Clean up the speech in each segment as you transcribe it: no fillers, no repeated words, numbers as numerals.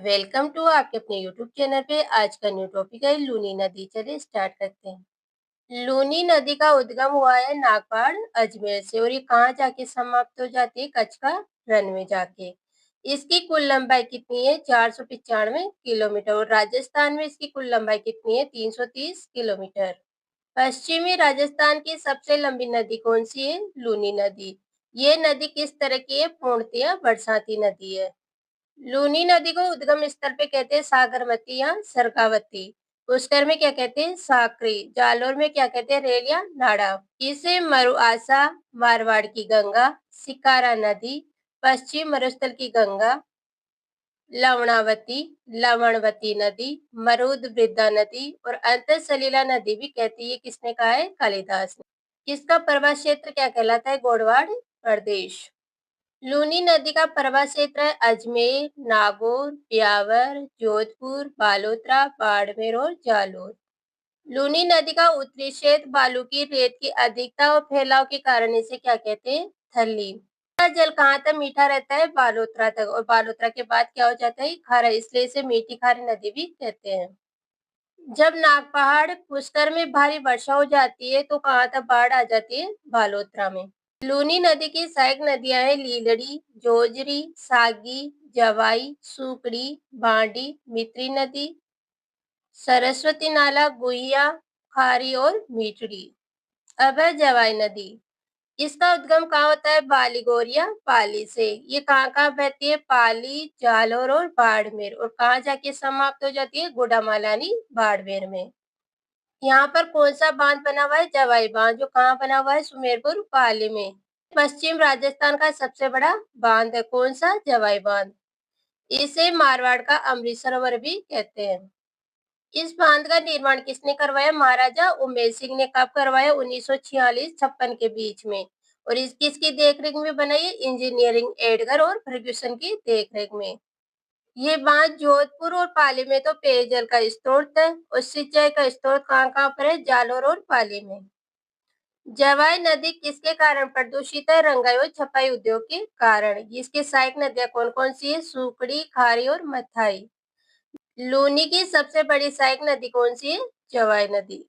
Welcome to आपके अपने YouTube channel पे। आज का न्यू टॉपिक है लूनी नदी। चलिए स्टार्ट करते हैं। लूनी नदी का उद्गम हुआ है नागपाड़ अजमेर से और ये कहाँ जाके समाप्त हो जाती है? कच्छ का रण में जाके। इसकी कुल लंबाई कितनी है? 495 किलोमीटर। और राजस्थान में इसकी कुल लंबाई कितनी है? 330 किलोमीटर। पश्चिमी राजस्थान की सबसे लंबी नदी कौन सी है? लूनी नदी। ये नदी किस तरह की है? पूर्णतया बरसाती नदी है। लूनी नदी को उद्गम स्थल पे कहते हैं सागरमती या सरगावती। पुष्कर में क्या कहते हैं? साकरी। जालोर में क्या कहते हैं? रेल या नाड़ा। इसे मरुआसा मारवाड़ की गंगा, सिकारा नदी, पश्चिम मरुस्थल की गंगा, लवणावती, लवणवती नदी, मरुद वृद्धा नदी और अंतर सलीला नदी भी कहती है। किसने कहा है? कालिदास ने। इसका प्रवाह क्षेत्र क्या कहलाता है? गोडवाड़ प्रदेश। लूनी नदी का प्रवाह क्षेत्र है अजमेर, नागौर, ब्यावर, जोधपुर, बालोतरा, बाड़मेर और जालोर। लूनी नदी का उत्तरी क्षेत्र बालू की रेत की अधिकता और फैलाव के कारण इसे क्या कहते हैं? थली। इसका जल कहाँ तक मीठा रहता है? बालोतरा तक। और बालोतरा के बाद क्या हो जाता है? खारा। इसलिए इसे मीठी खारी नदी भी कहते हैं। जब नागपहाड़ पुष्कर में भारी वर्षा हो जाती है तो कहाँ तक बाढ़ आ जाती है? बालोतरा में। लूनी नदी की सहायक नदियां हैं लीलड़ी, जोजरी, सागी, जवाई, सुकड़ी, भांडी, मित्री नदी, सरस्वती नाला, गुहिया, खारी और मीठड़ी। अब है जवाई नदी। इसका उद्गम कहाँ होता है? बालीगोरिया पाली से। ये कहाँ कहाँ बहती है? पाली, जालोर और बाड़मेर। और कहाँ जाके समाप्त हो जाती है? गुड़ामालानी बाड़मेर में। यहाँ पर कौन सा बांध बना हुआ है? जवाई बांध, जो कहाँ बना हुआ है? सुमेरपुर पाली में। पश्चिम राजस्थान का सबसे बड़ा बांध है। कौन सा? जवाई बांध। इसे मारवाड़ का अमृत सरोवर भी कहते हैं। इस बांध का निर्माण किसने करवाया? महाराजा उमेर सिंह ने। कब करवाया? 1946-56 के बीच में। और इस किसकी देखरेख में बनाई है? इंजीनियरिंग एडगर और फर्ग्यूसन की देखरेख में। ये बांध जोधपुर और पाली में तो पेयजल का स्रोत है और सिंचाई का स्रोत कहाँ कहाँ पर है? जालोर और पाली में। जवाई नदी किसके कारण प्रदूषित है? रंगाई और छपाई उद्योग के कारण। इसकी सहायक नदियां कौन कौन सी है? सुकड़ी, खारी और मथाई। लूनी की सबसे बड़ी सहायक नदी कौन सी है? जवाई नदी।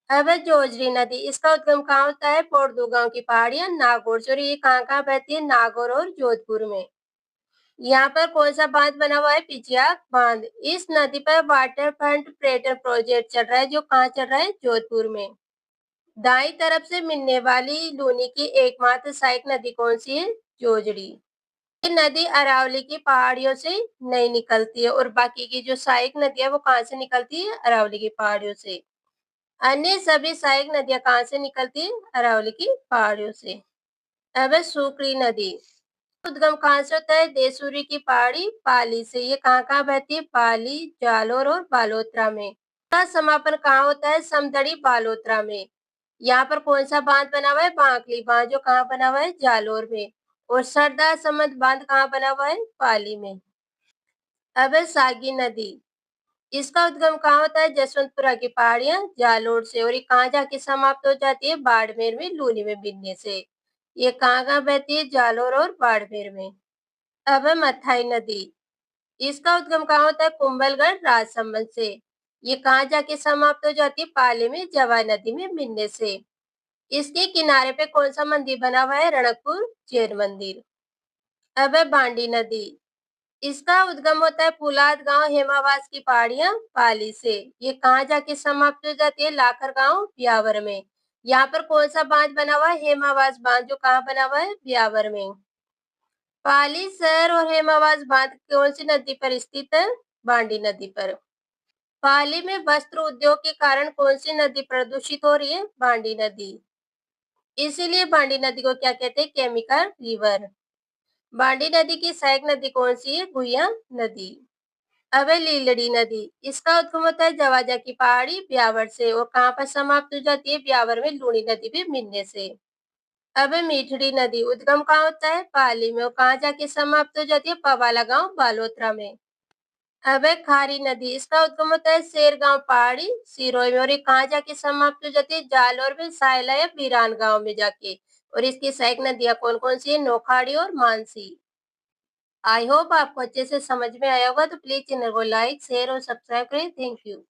अब है जोजरी नदी। इसका उद्गम कहाँ होता है? पोर्दू गांव की पहाड़ियां नागौर से। और ये कहाँ कहाँ बहती है? नागौर और जोधपुर में। यहाँ पर कौन सा बांध बना हुआ है? पिचियाक बांध। इस नदी पर वाटर फ्रंट प्रेटर प्रोजेक्ट चल रहा है, जो कहाँ चल रहा है? जोधपुर में। दाईं तरफ से मिलने वाली लूनी की एकमात्र सहायक नदी कौन सी है? जोजड़ी। ये नदी अरावली की पहाड़ियों से नहीं निकलती है और बाकी की जो सहायक नदियां है वो कहाँ से निकलती है? अरावली की पहाड़ियों से। अन्य सभी सहायक नदियां कहाँ से निकलती है? अरावली की पहाड़ियों से। अब है सुकड़ी नदी। उद्गम कहाँ से होता है? देसूरी की पहाड़ी पाली से। ये कहाँ कहाँ बहती है? पाली, जालोर और बालोतरा में। इसका समापन कहाँ होता है? समदड़ी बालोतरा में। यहाँ पर कौन सा बांध बना हुआ है? बांकली बांध, जो कहाँ बना हुआ है? जालोर में। और सरदार समद बांध कहाँ बना हुआ है? पाली में। अब है सागी नदी। इसका उद्गम कहाँ होता है? जसवंतपुरा की पहाड़ियां जालोर से। और ये कहाँ जाके समाप्त हो जाती है? बाड़मेर में लूनी में मिलने से। ये कहाँ कहाँ बहती है? जालोर और बाड़मेर में। अब है मथाई नदी। इसका उद्गम कहाँ होता है? कुंभलगढ़ राजसमंद से। ये कहाँ जाके समाप्त हो जाती है? पाली में जवाई नदी में मिलने से। इसके किनारे पे कौन सा मंदिर बना हुआ है? रणकपुर जैन मंदिर। अब है बांडी नदी। इसका उद्गम होता है पुलाद गांव हेमावास की पहाड़ियां पाली से। ये कहाँ जाके समाप्त हो जाती है? लाखर गांव ब्यावर में। यहाँ पर कौन सा बांध बना हुआ है? हेमावास बांध, जो कहाँ बना हुआ है? ब्यावर में। पाली शहर और हेमावास बांध कौन सी नदी पर स्थित है? बांडी नदी पर। पाली में वस्त्र उद्योग के कारण कौन सी नदी प्रदूषित हो रही है? बांडी नदी। इसीलिए बांडी नदी को क्या कहते हैं? Chemical river. बांडी नदी की सहायक नदी कौन सी है? गुहिया नदी। अब है लीलड़ी नदी। इसका उद्गम होता है जवाजा की पहाड़ी ब्यावर से। और कहाँ पर समाप्त हो जाती है? ब्यावर में लूनी नदी भी मिलने से। अब है मीठड़ी नदी। उद्गम कहाँ होता है? पाली में। और कहाँ जाके समाप्त हो जाती है? पवाला गांव बालोतरा में। अब है खारी नदी। इसका उद्गम होता है शेरगांव पहाड़ी सिरोही में। और ये कहाँ जाके समाप्त हो जाती है? जालोर में सायला या बीरान गांव में जाके। और इसकी सहायक नदियां कौन कौन सी है? नोखाड़ी और मानसी। आई होप आपको अच्छे से समझ में आया होगा, तो प्लीज़ चैनल को लाइक, शेयर और सब्सक्राइब करें। Thank you.